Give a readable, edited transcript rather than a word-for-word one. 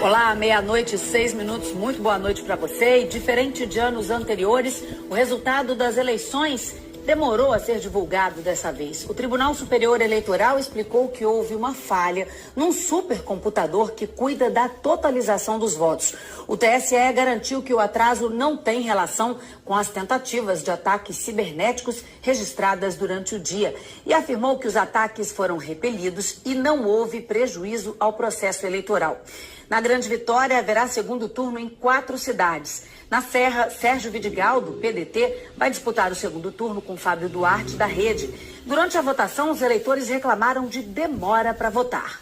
Olá, 00:06, muito boa noite para você. E diferente de anos anteriores, o resultado das eleições demorou a ser divulgado dessa vez. O Tribunal Superior Eleitoral explicou que houve uma falha num supercomputador que cuida da totalização dos votos. O TSE garantiu que o atraso não tem relação com as tentativas de ataques cibernéticos registradas durante o dia e afirmou que os ataques foram repelidos e não houve prejuízo ao processo eleitoral. Na Grande Vitória, haverá segundo turno em 4 cidades. Na Serra, Sérgio Vidigal, do PDT, vai disputar o segundo turno com Fábio Duarte, da Rede. Durante a votação, os eleitores reclamaram de demora para votar.